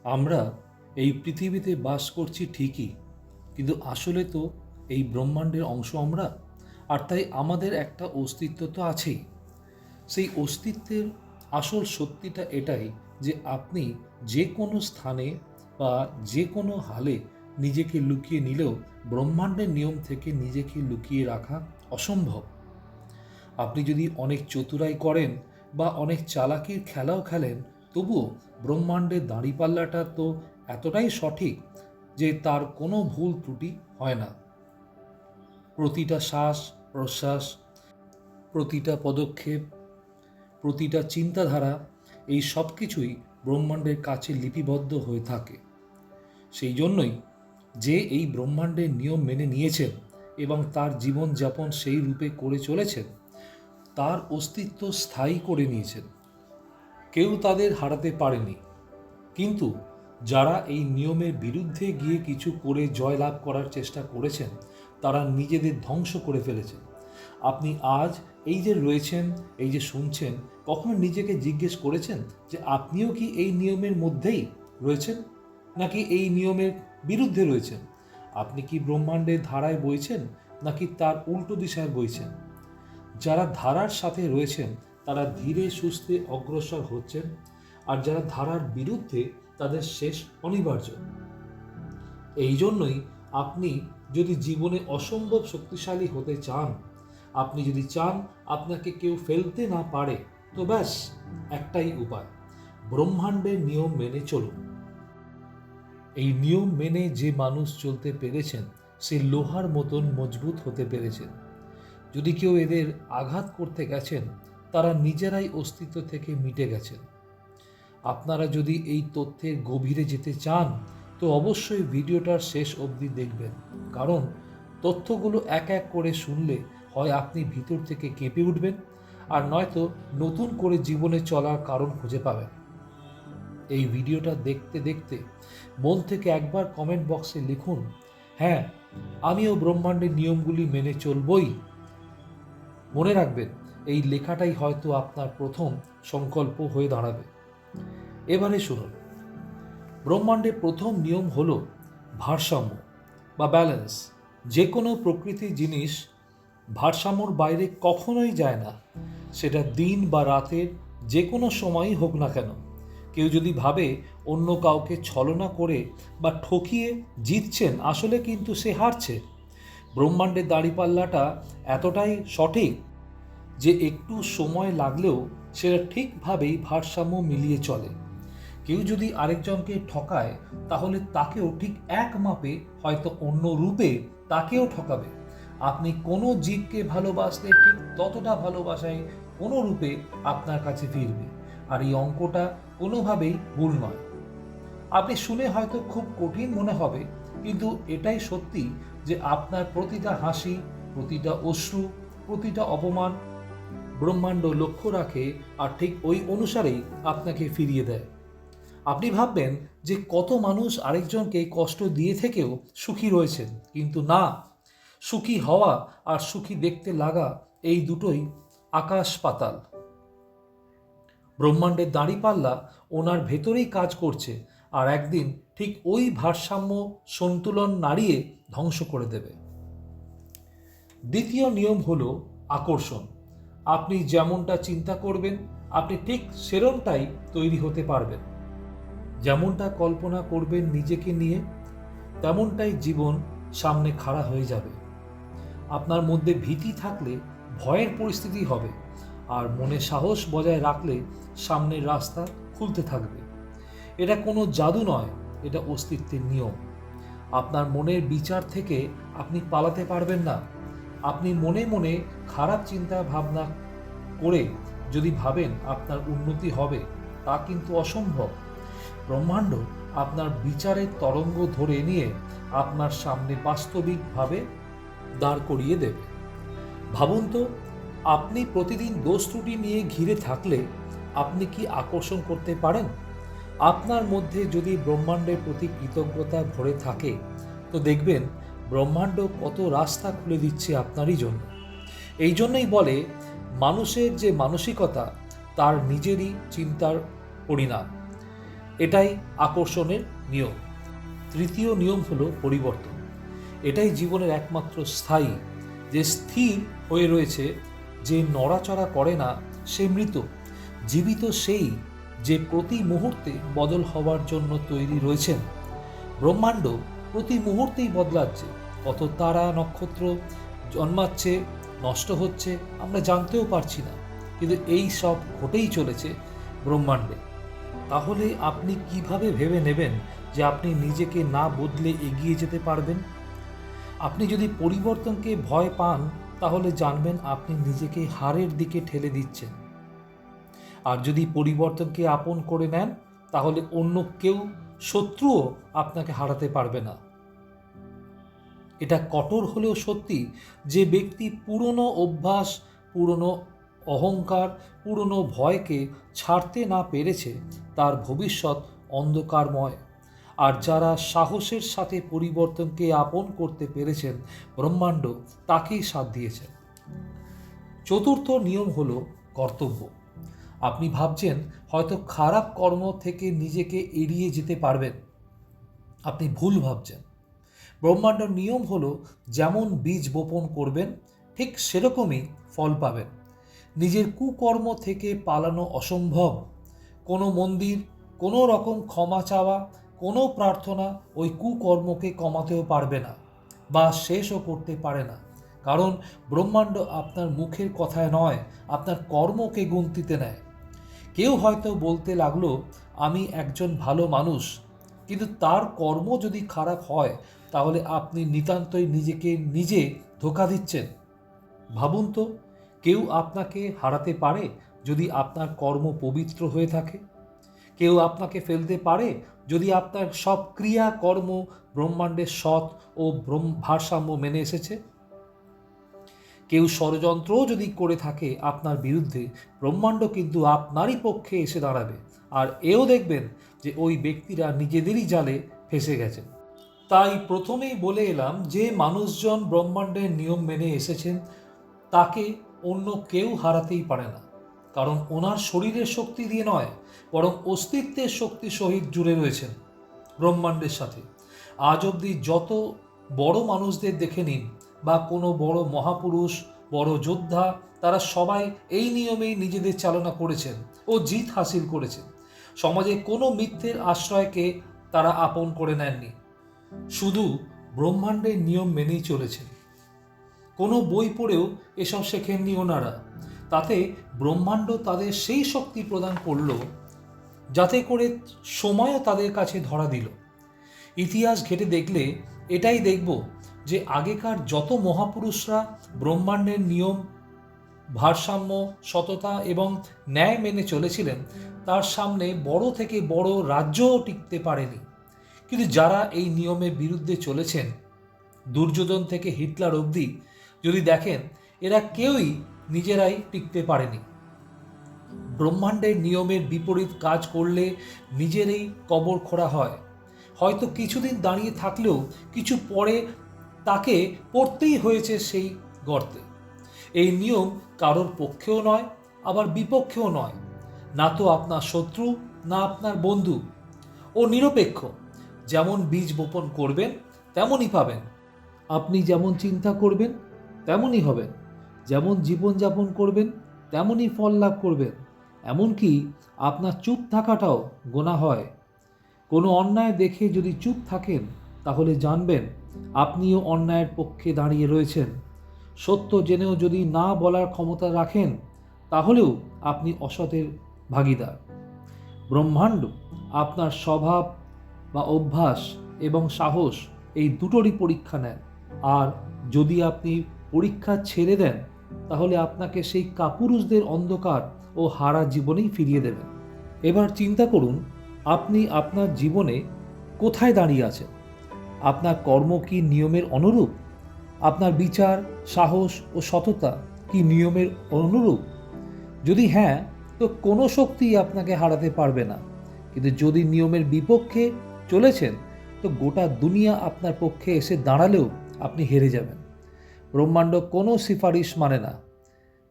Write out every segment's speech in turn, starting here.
আমরা এই পৃথিবীতে বাস করছি ঠিকই, কিন্তু আসলে তো এই ব্রহ্মাণ্ডের অংশ আমরা। আর তাই আমাদের একটা অস্তিত্ব তো আছেই। সেই অস্তিত্বের আসল সত্যিটা এটাই যে আপনি যে কোনো স্থানে বা যে কোনো হালে নিজেকে লুকিয়ে নিলেও ব্রহ্মাণ্ডের নিয়ম থেকে নিজেকে লুকিয়ে রাখা অসম্ভব। আপনি যদি অনেক চতুরাই করেন বা অনেক চালাকির খেলাও খেলেন, তবুও ব্রহ্মাণ্ডের দাঁড়িপাল্লাটা তো এতটাই সঠিক যে তার কোনো ভুল ত্রুটি হয় না। প্রতিটা শ্বাস প্রশ্বাস, প্রতিটা পদক্ষেপ, প্রতিটা চিন্তাধারা, এই সব কিছুই ব্রহ্মাণ্ডের কাছে লিপিবদ্ধ হয়ে থাকে। সেই জন্যই যে এই ব্রহ্মাণ্ডের নিয়ম মেনে নিয়েছেন এবং তার জীবনযাপন সেই রূপে করে চলেছেন, তার অস্তিত্ব স্থায়ী করে নিয়েছেন। কেউ তাদের হারাতে পারেনি। কিন্তু যারা এই নিয়মের বিরুদ্ধে গিয়ে কিছু করে জয়লাভ করার চেষ্টা করেছেন, তারা নিজেদের ধ্বংস করে ফেলেছেন। আপনি আজ এই যে রয়েছেন, এই যে শুনছেন, কখনো নিজেকে জিজ্ঞেস করেছেন যে আপনিও কি এই নিয়মের মধ্যেই রয়েছেন, নাকি এই নিয়মের বিরুদ্ধে রয়েছেন? আপনি কি ব্রহ্মাণ্ডের ধারায় বইছেন, নাকি তার উল্টো দিশায় বইছেন? যারা ধারার সাথে রয়েছেন তারা ধীরে সুস্থে অগ্রসর হচ্ছেন, আর যারা ধারার বিরুদ্ধে তাদের শেষ অনিবার্য। এই জন্যই আপনি যদি জীবনে অসম্ভব শক্তিশালী হতে চান, আপনি যদি চান আপনাকে কেউ ফেলতে না পারে, তো ব্যাস একটাই উপায়, ব্রহ্মাণ্ডের নিয়ম মেনে চলুন। এই নিয়ম মেনে যে মানুষ চলতে পেরেছেন, সে লোহার মতন মজবুত হতে পেরেছেন। যদি কেউ এদের আঘাত করতে গেছেন, তারা নিজেরাই অস্তিত্ব থেকে মিটে গেছেন। আপনারা যদি এই তথ্যের গভীরে যেতে চান, তো অবশ্যই ভিডিওটার শেষ অবধি দেখবেন, কারণ তথ্যগুলো এক এক করে শুনলে হয় আপনি ভিতর থেকে কেঁপে উঠবেন, আর নয়তো নতুন করে জীবনে চলার কারণ খুঁজে পাবেন। এই ভিডিওটা দেখতে দেখতে মন থেকে একবার কমেন্ট বক্সে লিখুন, হ্যাঁ, আমিও ব্রহ্মাণ্ডের নিয়মগুলি মেনে চলবই। মনে রাখবেন, এই লেখাটাই হয়তো আপনার প্রথম সংকল্প হয়ে দাঁড়াবে। এবারে শুনুন, ব্রহ্মাণ্ডের প্রথম নিয়ম হলো ভারসাম্য বা ব্যালেন্স। যে কোনো প্রকৃতির জিনিস ভারসাম্যর বাইরে কখনোই যায় না, সেটা দিন বা রাতের যে কোনো সময়ই হোক না কেন। কেউ যদি ভাবে অন্য কাউকে ছলনা করে বা ঠকিয়ে জিতছেন, আসলে কিন্তু সে হারছে। ব্রহ্মাণ্ডের দাঁড়িপাল্লাটা এতটাই সঠিক যে একটু সময় লাগলেও সেটা ঠিকভাবেই ভারসাম্য মিলিয়ে চলে। কেউ যদি আরেকজনকে ঠকায়, তাহলে তাকেও ঠিক এক মাপে, হয়তো অন্য রূপে তাকেও ঠকাবে। আপনি কোনো জীবকে ভালোবাসলে ঠিক ততটা ভালোবাসায় কোনো রূপে আপনার কাছে ফিরবে। আর এই অঙ্কটা কোনোভাবেই ভুল নয়। আপনি শুনে হয়তো খুব কঠিন মনে হবে, কিন্তু এটাই সত্যি যে আপনার প্রতিটা হাসি, প্রতিটা অশ্রু, প্রতিটা অপমান ব্রহ্মাণ্ড লক্ষ্য রাখে, আর ঠিক ওই অনুসারেই আপনাকে ফিরিয়ে দেয়। আপনি ভাববেন যে কত মানুষ আরেকজনকে কষ্ট দিয়ে থেকেও সুখী রয়েছেন, কিন্তু না, সুখী হওয়া আর সুখী দেখতে লাগা এই দুটোই আকাশ পাতাল। ব্রহ্মাণ্ডের দাঁড়িপাল্লা ওনার ভেতরেই কাজ করছে, আর একদিন ঠিক ওই ভারসাম্য সন্তুলন নাড়িয়ে ধ্বংস করে দেবে। দ্বিতীয় নিয়ম হলো আকর্ষণ। আপনি যেমনটা চিন্তা করবেন, আপনি ঠিক সেরমটাই তৈরি হতে পারবেন। যেমনটা কল্পনা করবেন নিজেকে নিয়ে, তেমনটাই জীবন সামনে খাড়া হয়ে যাবে। আপনার মধ্যে ভীতি থাকলে ভয়ের পরিস্থিতি হবে, আর মনে সাহস বজায় রাখলে সামনের রাস্তা খুলতে থাকবে। এটা কোনো জাদু নয়, এটা অস্তিত্বের নিয়ম। আপনার মনের বিচার থেকে আপনি পালাতে পারবেন না। আপনি মনে মনে খারাপ চিন্তা ভাবনা করে যদি ভাবেন আপনার উন্নতি হবে, তা কিন্তু অসম্ভব। ব্রহ্মাণ্ড আপনার বিচারের তরঙ্গ ধরে নিয়ে আপনার সামনে বাস্তবিকভাবে দাঁড় করিয়ে দেবে। ভাবুন তো, আপনি প্রতিদিন দোষ ত্রুটি নিয়ে ঘিরে থাকলে আপনি কি আকর্ষণ করতে পারেন? আপনার মধ্যে যদি ব্রহ্মাণ্ডের প্রতি কৃতজ্ঞতা ভরে থাকে, তো দেখবেন ব্রহ্মাণ্ড কত রাস্তা খুলে দিচ্ছে আপনারই জন্য। এই জন্যই বলে, মানুষের যে মানসিকতা তার নিজেরই চিন্তার পরিণাম। এটাই আকর্ষণের নিয়ম। তৃতীয় নিয়ম হলো পরিবর্তন। এটাই জীবনের একমাত্র স্থায়ী। যে স্থির হয়ে রয়েছে, যে নড়াচড়া করে না, সে মৃত। জীবিত সেই যে প্রতি মুহূর্তে বদল হওয়ার জন্য তৈরি রয়েছেন। ব্রহ্মাণ্ড প্রতি মুহূর্তেই বদলাচ্ছে। কত তারা নক্ষত্র জন্মাচ্ছে, নষ্ট হচ্ছে, আমরা জানতেও পারছি না, কিন্তু এই সব ঘটেই চলেছে ব্রহ্মাণ্ডে। তাহলে আপনি কিভাবে ভেবে নেবেন যে আপনি নিজেকে না বদলে এগিয়ে যেতে পারবেন? আপনি যদি পরিবর্তনকে ভয় পান, তাহলে জানবেন আপনি নিজেকে হারের দিকে ঠেলে দিচ্ছেন। আর যদি পরিবর্তনকে আপন করে নেন, তাহলে অন্য কেউ, শত্রুও আপনাকে হারাতে পারবে না। এটা কঠোর হলেও সত্যি। যে ব্যক্তি পুরনো অভ্যাস, পুরনো অহংকার, পুরনো ভয়কে ছাড়তে না পেরেছে, তার ভবিষ্যৎ অন্ধকারময়। আর যারা সাহসের সাথে পরিবর্তনকে আপন করতে পেরেছেন, ব্রহ্মাণ্ড তাকেই সাথ দিয়েছেন। চতুর্থ নিয়ম হলো কর্তব্য। আপনি ভাবছেন হয়তো খারাপ কর্ম থেকে নিজেকে এড়িয়ে যেতে পারবেন। আপনি ভুল ভাবছেন। ব্রহ্মাণ্ডের নিয়ম হলো, যেমন বীজ বপন করবেন ঠিক সেরকমই ফল পাবেন। নিজের কুকর্ম থেকে পালানো অসম্ভব। কোনো মন্দির, কোনো রকম ক্ষমা চাওয়া, কোনো প্রার্থনা ওই কুকর্মকে কমাতেও পারবে না, বা শেষও করতে পারে না। কারণ ব্রহ্মাণ্ড আপনার মুখের কথায় নয়, আপনার কর্মকে গুনতিতে নেয়। কেউ হয়তো বলতে লাগলো, আমি একজন ভালো মানুষ, কিন্তু তার কর্ম যদি খারাপ হয়, তাহলে আপনি নিতান্তই নিজেকে নিজে ধোঁকা দিচ্ছেন। ভাবুন তো, কেউ আপনাকে হারাতে পারে যদি আপনার কর্ম পবিত্র হয়ে থাকে? কেউ আপনাকে ফেলতে পারে যদি আপনার সব ক্রিয়া কর্ম ব্রহ্মাণ্ডের সৎ ও ভারসাম্য মেনে এসেছে? কেউ ষড়যন্ত্রও যদি করে থাকে আপনার বিরুদ্ধে, ব্রহ্মাণ্ড কিন্তু আপনারই পক্ষে এসে দাঁড়াবে। আর এও দেখবেন যে ওই ব্যক্তিরা নিজেদেরই জালে ফেঁসে গেছেন। তাই প্রথমেই বলে এলাম, যে মানুষজন ব্রহ্মাণ্ডের নিয়ম মেনে এসেছেন, তাকে অন্য কেউ হারাতেই পারে না। কারণ ওনার শরীরের শক্তি দিয়ে নয়, বরং অস্তিত্বের শক্তি সহিত জুড়ে রয়েছেন ব্রহ্মাণ্ডের সাথে। আজ অবধি যত বড় মানুষদের দেখে নিন, বা কোনো বড় মহাপুরুষ, বড় যোদ্ধা, তারা সবাই এই নিয়মেই নিজেদের চালনা করেছেন ও জিত হাসিল করেছেন। সমাজে কোনো মিথ্যের আশ্রয়কে তারা আপন করে নেননি, শুধু ব্রহ্মাণ্ডের নিয়ম মেনেই চলেছেন। কোনো বই পড়েও এসব শেখেননি ওনারা। তাতে ব্রহ্মাণ্ড তাদের সেই শক্তি প্রদান করল, যাতে করে সময়ও তাদের কাছে ধরা দিল। ইতিহাস ঘেঁটে দেখলে এটাই দেখব যে আগেকার যত মহাপুরুষরা ব্রহ্মাণ্ডের নিয়ম, ভারসাম্য, সততা এবং ন্যায় মেনে চলেছিলেন, তার সামনে বড় থেকে বড় রাজ্যও টিকতে পারেনি। কিন্তু যারা এই নিয়মের বিরুদ্ধে চলেছেন, দুর্যোধন থেকে হিটলার অবধি যদি দেখেন, এরা কেউই নিজেরাই টিকতে পারেনি। ব্রহ্মাণ্ডের নিয়মের বিপরীত কাজ করলে নিজেরই কবর খোঁড়া হয়। হয়তো কিছুদিন দাঁড়িয়ে থাকলেও কিছু পরে তাকে পড়তেই হয়েছে সেই গর্তে। এই নিয়ম কারোর পক্ষেও নয়, আবার বিপক্ষেও নয়। না তো আপনার শত্রু, না আপনার বন্ধু। ও নিরপেক্ষ। যেমন বীজ বপন করবেন তেমনই পাবেন। আপনি যেমন চিন্তা করবেন তেমনই হবেন। যেমন জীবনযাপন করবেন তেমনই ফল লাভ করবেন। এমনকি আপনার চুপ থাকাটাও গোনা হয়। কোনো অন্যায় দেখে যদি চুপ থাকেন, তাহলে জানবেন আপনিও অন্যায়ের পক্ষে দাঁড়িয়ে রয়েছেন। সত্য জেনেও যদি না বলার ক্ষমতা রাখেন, তাহলেও আপনি অসতের ভাগীদার। ব্রহ্মাণ্ড আপনার স্বভাব বা অভ্যাস এবং সাহস, এই দুটোরই পরীক্ষা নেন। আর যদি আপনি পরীক্ষা ছেড়ে দেন, তাহলে আপনাকে সেই কাপুরুষদের অন্ধকার ও হারা জীবনেই ফিরিয়ে দেবেন। এবার চিন্তা করুন, আপনি আপনার জীবনে কোথায় দাঁড়িয়ে আছেন? আপনার কর্ম কি নিয়মের অনুরূপ? আপনার বিচার, সাহস ও সততা কি নিয়মের অনুরূপ? যদি হ্যাঁ, তো কোনো শক্তিই আপনাকে হারাতে পারবে না। কিন্তু যদি নিয়মের বিপক্ষে চলেছেন, তো গোটা দুনিয়া আপনার পক্ষে এসে দাঁড়ালেও আপনি হেরে যাবেন। ব্রহ্মাণ্ড কোনো সিফারিশ মানে না।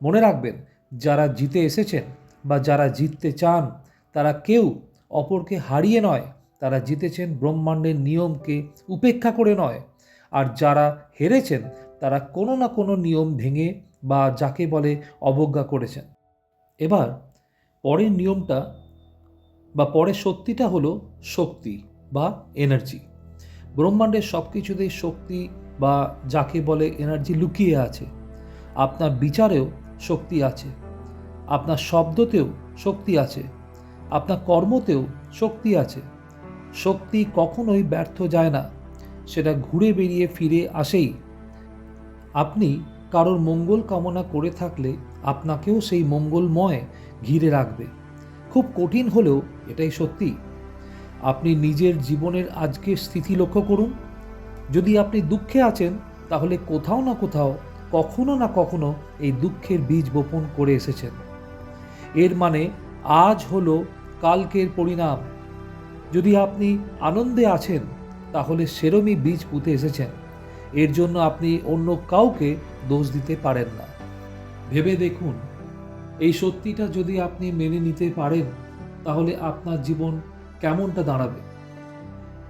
মনে রাখবেন, যারা জিতে এসেছেন বা যারা জিততে চান, তারা কেউ অপরকে হারিয়ে নয়, তারা জিতেছেন ব্রহ্মাণ্ডের নিয়মকে উপেক্ষা করে নয়। আর যারা হেরেছেন তারা কোনো না কোনো নিয়ম ভেঙে বা যাকে বলে অবজ্ঞা করেছেন। এবার পরের নিয়মটা বা পরের সত্যিটা হলো শক্তি বা এনার্জি। ব্রহ্মাণ্ডের সব কিছুতেই শক্তি বা যাকে বলে এনার্জি লুকিয়ে আছে। আপনার বিচারেও শক্তি আছে, আপনার শব্দতেও শক্তি আছে, আপনার কর্মতেও শক্তি আছে। শক্তি কখনোই ব্যর্থ যায় না, সেটা ঘুরে বেরিয়ে ফিরে আসেই। আপনি কারোর মঙ্গল কামনা করে থাকলে আপনাকেও সেই মঙ্গলময় ঘিরে রাখবে। খুব কঠিন হলেও এটাই সত্যি। আপনি নিজের জীবনের আজকের স্থিতি লক্ষ্য করুন। যদি আপনি দুঃখে আছেন তাহলে কোথাও না কোথাও কখনো না কখনো এই দুঃখের বীজ বপন করে এসেছেন। এর মানে আজ হলো কালকের পরিণাম। যদি আপনি আনন্দে আছেন তাহলে সেরমই বীজ পুঁতে এসেছেন। এর জন্য আপনি অন্য কাউকে দোষ দিতে পারেন না। ভেবে দেখুন, এই সত্যিটা যদি আপনি মেনে নিতে পারেন তাহলে আপনার জীবন কেমনটা দাঁড়াবে।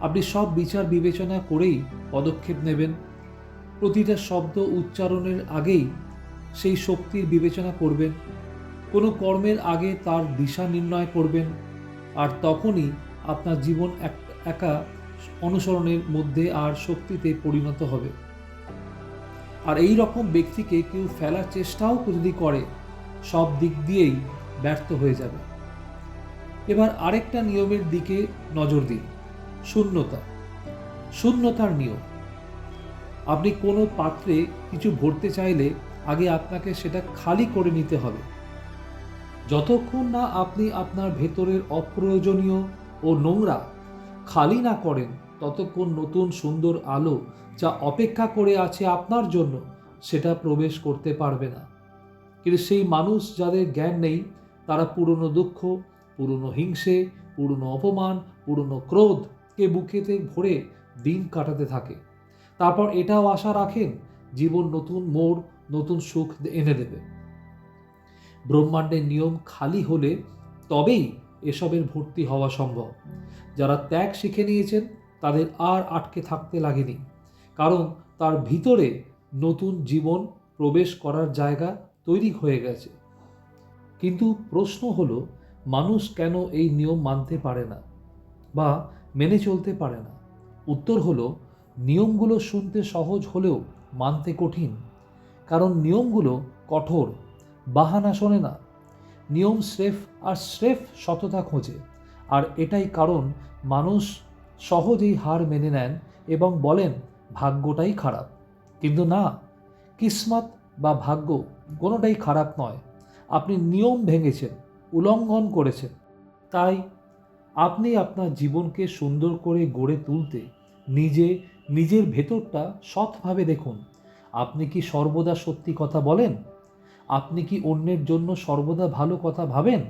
আপনি সব বিচার বিবেচনা করেই পদক্ষেপ নেবেন। প্রতিটা শব্দ উচ্চারণের আগেই সেই শক্তির বিবেচনা করবেন। কোনো কর্মের আগে তার দিশা নির্ণয় করবেন। আর তখনই আপনার জীবন একা অনুসরণের মধ্যে আর শক্তিতে পরিণত হবে। আর এই রকম ব্যক্তিকে কেউ ফেলার চেষ্টাও যদি করে সব দিক দিয়েই ব্যর্থ হয়ে যাবে। এবার আরেকটা নিয়মের দিকে নজর দিন, শূন্যতা। শূন্যতার নিয়ম। আপনি কোনো পাত্রে কিছু ভরতে চাইলে আগে আপনাকে সেটা খালি করে নিতে হবে। যতক্ষণ না আপনি আপনার ভেতরের অপ্রয়োজনীয় ও নোংরা খালি না করেন ততক্ষণ নতুন সুন্দর আলো যা অপেক্ষা করে আছে আপনার জন্য সেটা প্রবেশ করতে পারবে না। কিন্তু সেই মানুষ যাদের জ্ঞান নেই তারা পুরনো দুঃখ, পুরনো হিংসে, পুরনো অপমান, পুরনো ক্রোধকে বুকেতে ভরে দিন কাটাতে থাকে। তারপর এটাও আশা রাখেন জীবন নতুন মোড়, নতুন সুখ এনে দেবে। ব্রহ্মাণ্ডের নিয়ম খালি হলে তবেই এসবের ভর্তি হওয়া সম্ভব। যারা ত্যাগ শিখে নিয়েছেন তাদের আর আটকে থাকতে লাগেনি, কারণ তার ভিতরে নতুন জীবন প্রবেশ করার জায়গা তৈরি হয়ে গেছে। কিন্তু প্রশ্ন হলো, মানুষ কেন এই নিয়ম মানতে পারে না বা মেনে চলতে পারে না? উত্তর হলো, নিয়মগুলো শুনতে সহজ হলেও মানতে কঠিন। কারণ নিয়মগুলো কঠোর, বাহানা শোনে না। নিয়ম স্রেফ সততা খোঁজে। আর এটাই কারণ মানুষ সহজেই হার মেনে নেন এবং বলেন ভাগ্যটাই খারাপ। কিন্তু না, কিসমত বা ভাগ্য কোনোটাই খারাপ নয়। আপনি নিয়ম ভেঙেছেন, উল্লঙ্ঘন করেছেন। তাই আপনি আপনার জীবনকে সুন্দর করে গড়ে তুলতে নিজের ভেতরটা সৎভাবে দেখুন। আপনি কি সর্বদা সত্যি কথা বলেন? আপনি কি অন্যের জন্য সর্বদা ভালো কথা ভাবেন?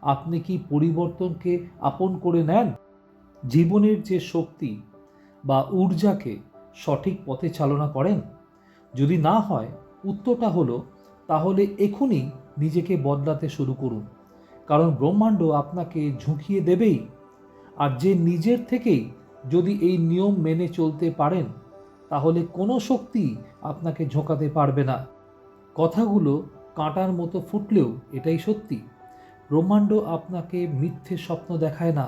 আপনি কি পরিবর্তনকে আপন করে নেন? জীবনের যে শক্তি বা ঊর্জাকে সঠিক পথে চালনা করেন? যদি না হয়, উত্তরটা হলো তাহলে এখনই নিজেকে বদলাতে শুরু করুন। কারণ ব্রহ্মাণ্ড আপনাকে ঝুঁকিয়ে দেবেই। আর যে নিজের থেকেই যদি এই নিয়ম মেনে চলতে পারেন তাহলে কোনো শক্তি আপনাকে ঝোঁকাতে পারবে না। কথাগুলো কাঁটার মতো ফুটলেও এটাই সত্যি। ব্রহ্মাণ্ড আপনাকে মিথ্যে স্বপ্ন দেখায় না,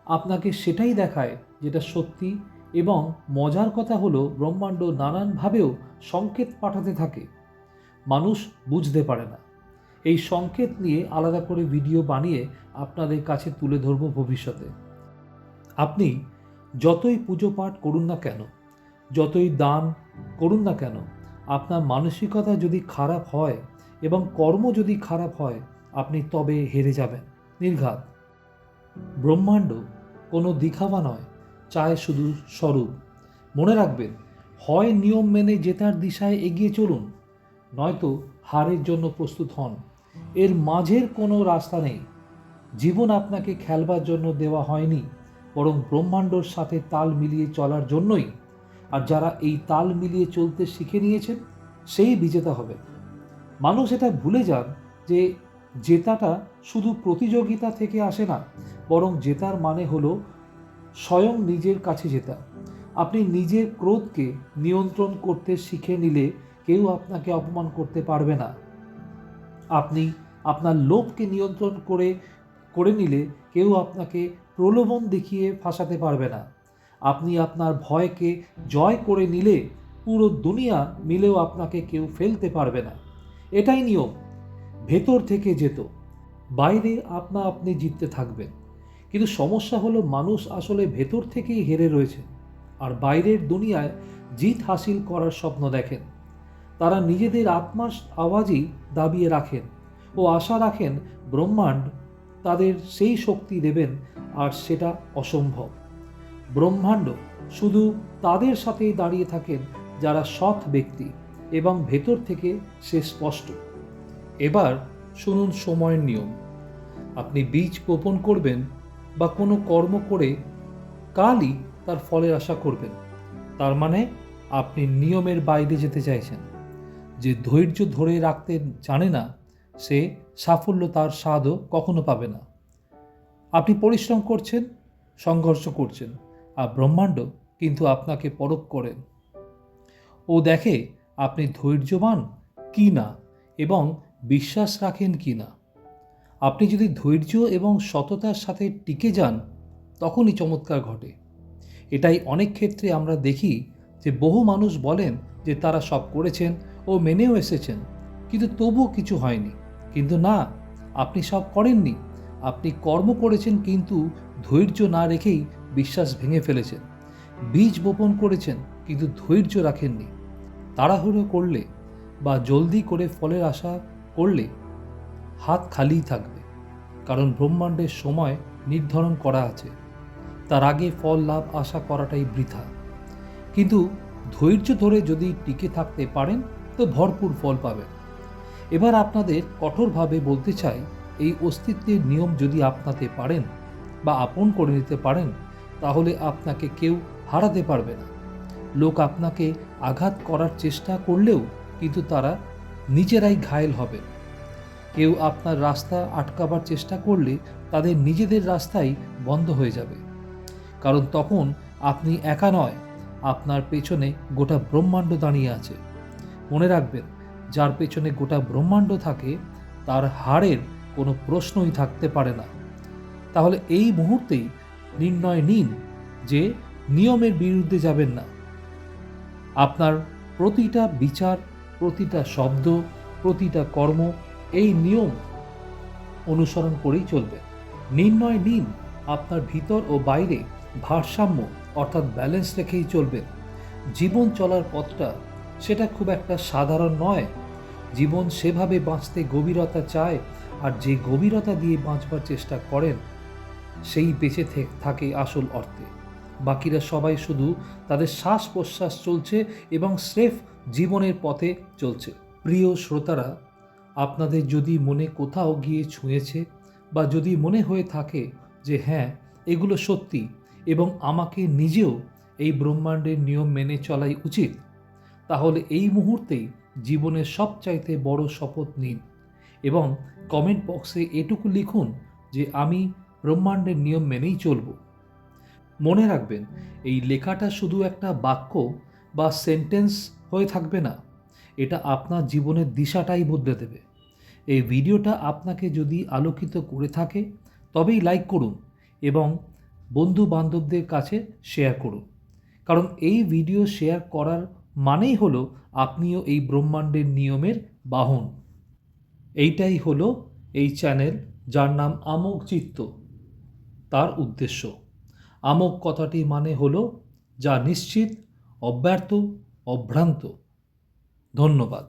আপনাকে সেটাই দেখায় যেটা সত্যি। এবং মজার কথা হলো, ব্রহ্মাণ্ড নানানভাবেও সংকেত পাঠাতে থাকে, মানুষ বুঝতে পারে না। এই সংকেত নিয়ে আলাদা করে ভিডিও বানিয়ে আপনাদের কাছে তুলে ধরব ভবিষ্যতে। আপনি যতই পুজো পাঠ করুন না কেন, যতই দান করুন না কেন, আপনার মানসিকতা যদি খারাপ হয় এবং কর্ম যদি খারাপ হয়, আপনি তবে হেরে যাবেন নির্ঘাত। ব্রহ্মাণ্ড কোনো দিখাবা নয়, চায় শুধু স্বরূপ। মনে রাখবেন, হয় নিয়ম মেনে জেতার দিশায় এগিয়ে চলুন, নয়তো হারের জন্য প্রস্তুত হন। এর মাঝের কোনো রাস্তা নেই। জীবন আপনাকে খেলবার জন্য দেওয়া হয়নি, বরং ব্রহ্মাণ্ডর সাথে তাল মিলিয়ে চলার জন্যই। আর যারা এই তাল মিলিয়ে চলতে শিখে নিয়েছেন সেই বিজেতা হবে। মানুষ এটা ভুলে যান যে জেতাটা শুধু প্রতিযোগিতা থেকে আসে না, বরং জেতার মানে হলো স্বয়ং নিজের কাছে জেতা। আপনি নিজের ক্রোধকে নিয়ন্ত্রণ করতে শিখে নিলে কেউ আপনাকে অপমান করতে পারবে না। আপনি আপনার লোভকে নিয়ন্ত্রণ করে নিলে কেউ আপনাকে প্রলোভন দেখিয়ে ফাঁসাতে পারবে না। আপনি আপনার ভয়কে জয় করে নিলে পুরো দুনিয়া মিলেও আপনাকে কেউ ফেলতে পারবে না। এটাই নিয়ম। ভেতর থেকে যেত, বাইরে আপনি জিততে থাকবেন। কিন্তু সমস্যা হলো মানুষ আসলে ভেতর থেকেই হেরে রয়েছে, আর বাইরের দুনিয়ায় জিত হাসিল করার স্বপ্ন দেখেন। তারা নিজেদের আত্মার আওয়াজই দাবিয়ে রাখেন ও আশা রাখেন ব্রহ্মাণ্ড তাদের সেই শক্তি দেবেন, আর সেটা অসম্ভব। ব্রহ্মাণ্ড শুধু তাদের সাথেই দাঁড়িয়ে থাকেন যারা সৎ ব্যক্তি এবং ভেতর থেকে সে স্পষ্ট। এবার শুনুন সময়ের নিয়ম। আপনি বীজ বপন করবেন বা কোনো কর্ম করে কালই তার ফলের আশা করবেন, তার মানে আপনি নিয়মের বাইরে যেতে চাইছেন। যে ধৈর্য ধরে রাখতে জানে না, সে সাফল্য তার স্বাদও কখনো পাবে না। আপনি পরিশ্রম করছেন, সংঘর্ষ করছেন, আর ব্রহ্মাণ্ড কিন্তু আপনাকে পরখ করেন। ও দেখে আপনি ধৈর্যবান কি না এবং বিশ্বাস রাখেন কি না। আপনি যদি ধৈর্য এবং সততার সাথে টিকে যান, তখনই চমৎকার ঘটে। এটাই অনেক ক্ষেত্রে আমরা দেখি যে বহু মানুষ বলেন যে তারা সব করেছেন ও মেনেও এসেছেন, কিন্তু তবুও কিছু হয়নি। কিন্তু না, আপনি সব করেননি। আপনি কর্ম করেছেন, কিন্তু ধৈর্য না রেখেই বিশ্বাস ভেঙে ফেলেছেন। বীজ বপন করেছেন, কিন্তু ধৈর্য রাখেননি। তাড়াহুড়ো করলে বা জলদি করে ফলের আশা করলে হাত খালিই থাকবে, কারণ ব্রহ্মাণ্ডের সময় নির্ধারণ করা আছে। তার আগে ফল লাভ আশা করাটাই বৃথা। কিন্তু ধৈর্য ধরে যদি টিকে থাকতে পারেন তো ভরপুর ফল পাবেন। এবার আপনাদের কঠোরভাবে বলতে চাই, এই অস্তিত্বের নিয়ম যদি আপনাতে পারেন বা আপন করে নিতে পারেন, তাহলে আপনাকে কেউ হারাতে পারবে না। লোক আপনাকে আঘাত করার চেষ্টা করলেও কিন্তু তারা নিজেরাই ঘায়েল হবে। কেউ আপনার রাস্তা আটকাবার চেষ্টা করলে তাদের নিজেদের রাস্তাই বন্ধ হয়ে যাবে, কারণ তখন আপনি একা নয়, আপনার পেছনে গোটা ব্রহ্মাণ্ড দাঁড়িয়ে আছে। মনে রাখবেন, যার পেছনে গোটা ব্রহ্মাণ্ড থাকে তার হারের কোনো প্রশ্নই থাকতে পারে না। তাহলে এই মুহূর্তেই নির্ণয় নিন যে নিয়মের বিরুদ্ধে যাবেন না। আপনার প্রতিটা বিচার, প্রতিটা শব্দ, প্রতিটা কর্ম এই নিয়ম অনুসরণ করেই চলবে। নির্ণয় নিন আপনার ভিতর ও বাইরে ভারসাম্য অর্থাৎ ব্যালেন্স রেখেই চলবেন। জীবন চলার পথটা সেটা খুব একটা সাধারণ নয়। জীবন সেভাবে বাঁচতে গভীরতা চায়, আর যে গভীরতা দিয়ে বাঁচবার চেষ্টা করেন সেই বেঁচে থাকে আসল অর্থে। বাকিরা সবাই শুধু তাদের শ্বাস প্রশ্বাস চলছে এবং স্রেফ জীবনের পথে চলছে। প্রিয় শ্রোতারা, আপনাদের যদি মনে কোথাও গিয়ে ছুঁয়েছে বা যদি মনে হয়ে থাকে যে হ্যাঁ, এগুলো সত্যি এবং আমাকে নিজেও এই ব্রহ্মাণ্ডের নিয়ম মেনে চলাই উচিত, তাহলে এই মুহূর্তেই জীবনের সবচাইতে বড় শপথ নিন এবং কমেন্ট বক্সে এটুকু লিখুন যে আমি ব্রহ্মাণ্ডের নিয়ম মেনেই চলব। মনে রাখবেন, এই লেখাটা শুধু একটা বাক্য বা সেন্টেন্স হয়ে থাকবে না, এটা আপনার জীবনের দিশাটাই বদলে দেবে। এই ভিডিওটা আপনাকে যদি আলোকিত করে থাকে তবেই লাইক করুন এবং বন্ধু বান্ধবদের কাছে শেয়ার করুন, কারণ এই ভিডিও শেয়ার করার মানেই হলো আপনিও এই ব্রহ্মাণ্ডের নিয়মের বাহন। এইটাই হলো এই চ্যানেল, যার নাম আমোঘ চিত্ত, তার উদ্দেশ্য। আমোঘ কথাটি মানে হলো যা নিশ্চিত, অব্যর্থ, অভ্রান্ত। ধন্যবাদ।